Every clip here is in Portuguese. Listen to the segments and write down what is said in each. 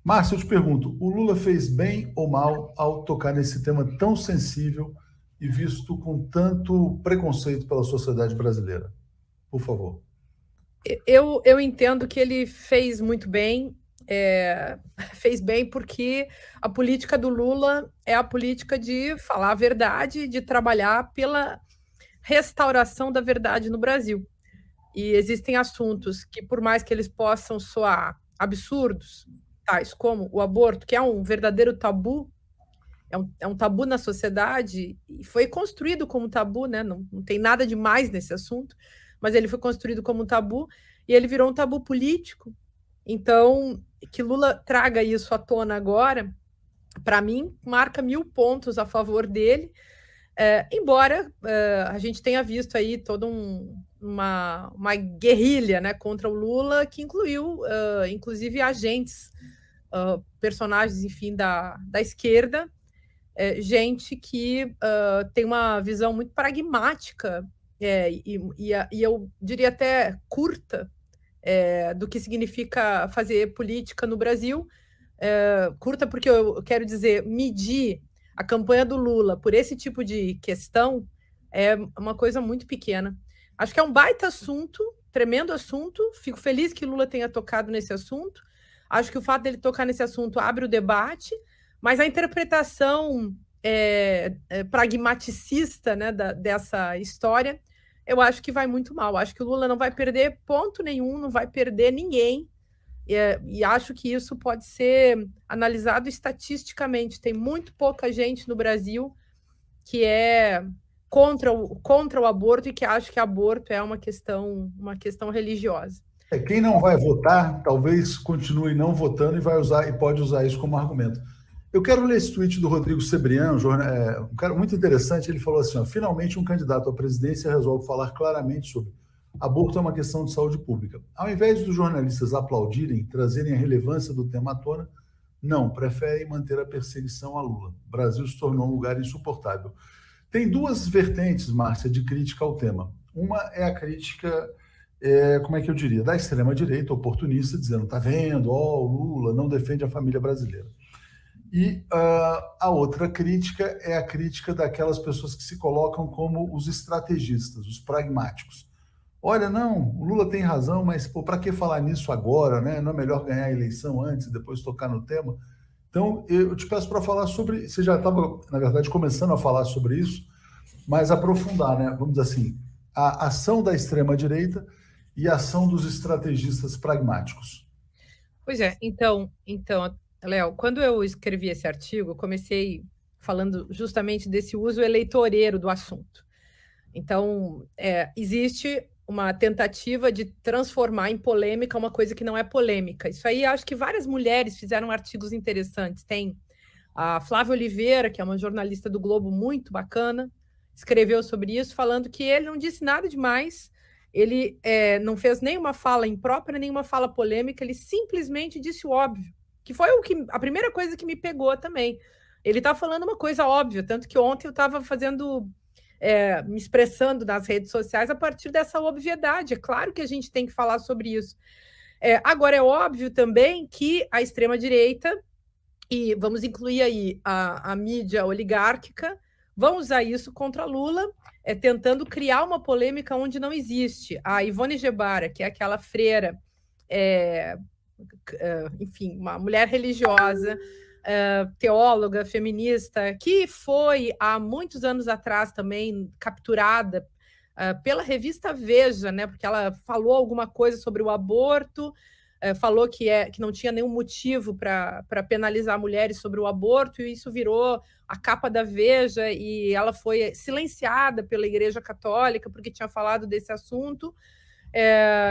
Márcio, eu te pergunto, o Lula fez bem ou mal ao tocar nesse tema tão sensível e visto com tanto preconceito pela sociedade brasileira? Por favor. Eu entendo que ele fez muito bem, fez bem porque a política do Lula é a política de falar a verdade, de trabalhar pela restauração da verdade no Brasil. E existem assuntos que, por mais que eles possam soar absurdos, tais como o aborto, que é um verdadeiro tabu, é um tabu na sociedade, e foi construído como tabu, né? Não tem nada de mais nesse assunto, mas ele foi construído como um tabu, e ele virou um tabu político. Então, que Lula traga isso à tona agora, para mim, marca 1000 pontos a favor dele, embora a gente tenha visto aí toda uma guerrilha, né, contra o Lula, que incluiu, inclusive, agentes, personagens, enfim, da esquerda, gente que tem uma visão muito pragmática, e eu diria até curta, do que significa fazer política no Brasil. Curta porque eu quero dizer, medir a campanha do Lula por esse tipo de questão é uma coisa muito pequena. Acho que é um baita assunto, tremendo assunto. Fico feliz que Lula tenha tocado nesse assunto. Acho que o fato dele tocar nesse assunto abre o debate, mas a interpretação pragmaticista, né, dessa história, eu acho que vai muito mal. Acho que o Lula não vai perder ponto nenhum, não vai perder ninguém. E acho que isso pode ser analisado estatisticamente. Tem muito pouca gente no Brasil que é contra o aborto e que acha que aborto é uma questão religiosa. Quem não vai votar, talvez continue não votando e vai usar e pode usar isso como argumento. Eu quero ler esse tweet do Rodrigo Sebrián, um cara muito interessante. Ele falou assim: ó, finalmente um candidato à presidência resolve falar claramente sobre aborto é uma questão de saúde pública. Ao invés dos jornalistas aplaudirem, trazerem a relevância do tema à tona, não, preferem manter a perseguição a Lula. O Brasil se tornou um lugar insuportável. Tem duas vertentes, Márcia, de crítica ao tema. Uma é a crítica, como é que eu diria, da extrema-direita oportunista, dizendo, tá vendo, o Lula não defende a família brasileira. E a outra crítica é a crítica daquelas pessoas que se colocam como os estrategistas, os pragmáticos. Olha, não, o Lula tem razão, mas para que falar nisso agora, né? Não é melhor ganhar a eleição antes e depois tocar no tema? Então, eu te peço para falar sobre. Você já estava, na verdade, começando a falar sobre isso, mas aprofundar, né? Vamos dizer assim, a ação da extrema-direita e a ação dos estrategistas pragmáticos. Pois é, então, Léo, quando eu escrevi esse artigo, eu comecei falando justamente desse uso eleitoreiro do assunto. Então, existe uma tentativa de transformar em polêmica uma coisa que não é polêmica. Isso aí, acho que várias mulheres fizeram artigos interessantes. Tem a Flávia Oliveira, que é uma jornalista do Globo muito bacana, escreveu sobre isso, falando que ele não disse nada demais, ele não fez nenhuma fala imprópria, nenhuma fala polêmica, ele simplesmente disse o óbvio, que foi a primeira coisa que me pegou também. Ele está falando uma coisa óbvia, tanto que ontem eu estava me expressando nas redes sociais a partir dessa obviedade. É claro que a gente tem que falar sobre isso. Agora, é óbvio também que a extrema-direita, e vamos incluir aí a mídia oligárquica, vão usar isso contra Lula, tentando criar uma polêmica onde não existe. A Ivone Gebara, que é aquela freira, enfim, uma mulher religiosa, teóloga, feminista, que foi, há muitos anos atrás também, capturada pela revista Veja, né, porque ela falou alguma coisa sobre o aborto, falou que não tinha nenhum motivo para penalizar mulheres sobre o aborto, e isso virou a capa da Veja, e ela foi silenciada pela Igreja Católica porque tinha falado desse assunto,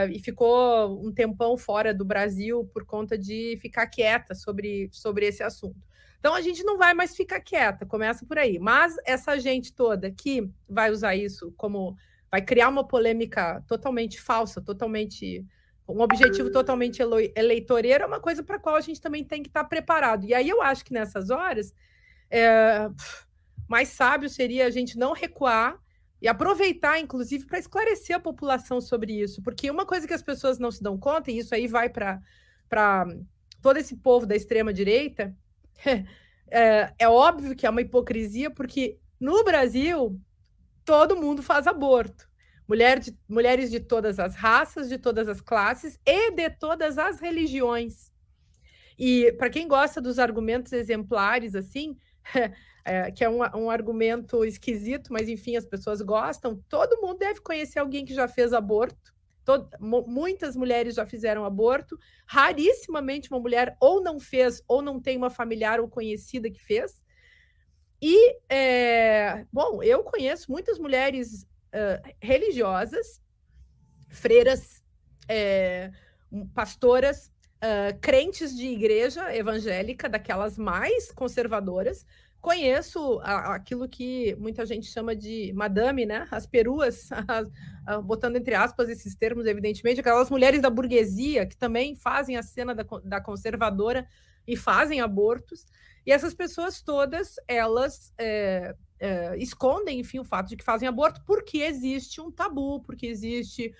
e ficou um tempão fora do Brasil por conta de ficar quieta sobre esse assunto. Então, a gente não vai mais ficar quieta, começa por aí. Mas essa gente toda que vai usar isso vai criar uma polêmica totalmente falsa, um objetivo totalmente eleitoreiro, é uma coisa para a qual a gente também tem que estar preparado. E aí eu acho que nessas horas, mais sábio seria a gente não recuar e aproveitar, inclusive, para esclarecer a população sobre isso. Porque uma coisa que as pessoas não se dão conta, e isso aí vai para todo esse povo da extrema-direita, é óbvio que é uma hipocrisia, porque no Brasil todo mundo faz aborto. Mulheres de todas as raças, de todas as classes e de todas as religiões. E para quem gosta dos argumentos exemplares, assim, que é um argumento esquisito, mas enfim, as pessoas gostam, todo mundo deve conhecer alguém que já fez aborto. Muitas mulheres já fizeram aborto, rarissimamente uma mulher ou não fez, ou não tem uma familiar ou conhecida que fez. E, bom, eu conheço muitas mulheres religiosas, freiras, pastoras, crentes de igreja evangélica, daquelas mais conservadoras. Conheço aquilo que muita gente chama de madame, né? As peruas, botando entre aspas esses termos, evidentemente, aquelas mulheres da burguesia que também fazem a cena da conservadora e fazem abortos. E essas pessoas todas, elas escondem, enfim, o fato de que fazem aborto porque existe um tabu, porque existe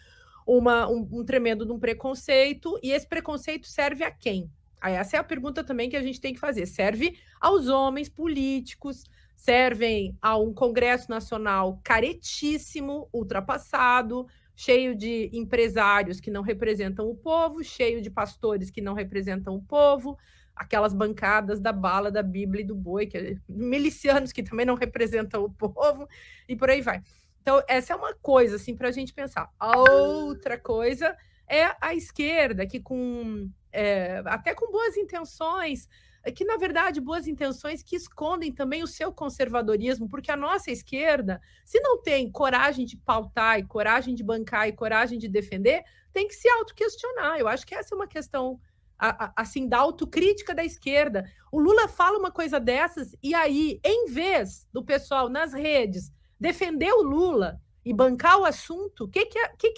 um tremendo de um preconceito, e esse preconceito serve a quem? Essa é a pergunta também que a gente tem que fazer. Serve aos homens políticos, servem a um Congresso Nacional caretíssimo, ultrapassado, cheio de empresários que não representam o povo, cheio de pastores que não representam o povo, aquelas bancadas da bala, da Bíblia e do boi, milicianos que também não representam o povo, e por aí vai. Então, essa é uma coisa, assim, para a gente pensar. A outra coisa é a esquerda, que até com boas intenções, que, na verdade, boas intenções que escondem também o seu conservadorismo, porque a nossa esquerda, se não tem coragem de pautar, e coragem de bancar, e coragem de defender, tem que se autoquestionar. Eu acho que essa é uma questão, assim, da autocrítica da esquerda. O Lula fala uma coisa dessas, e aí, em vez do pessoal nas redes defender o Lula e bancar o assunto, o que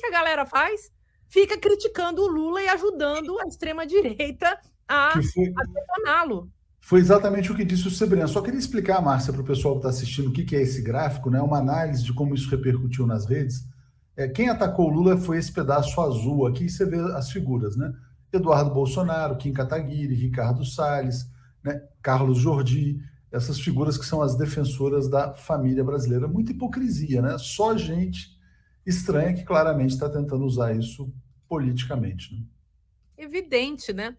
a galera faz? Fica criticando o Lula e ajudando a extrema-direita a detoná-lo. Foi exatamente o que disse o Sebriano. Só queria explicar, Márcia, para o pessoal que está assistindo o que é esse gráfico, né? Uma análise de como isso repercutiu nas redes. Quem atacou o Lula foi esse pedaço azul. Aqui você vê as figuras, né? Eduardo Bolsonaro, Kim Kataguiri, Ricardo Salles, né? Carlos Jordi, essas figuras que são as defensoras da família brasileira. Muita hipocrisia, né? Só gente estranha que claramente está tentando usar isso politicamente, né? Evidente, né?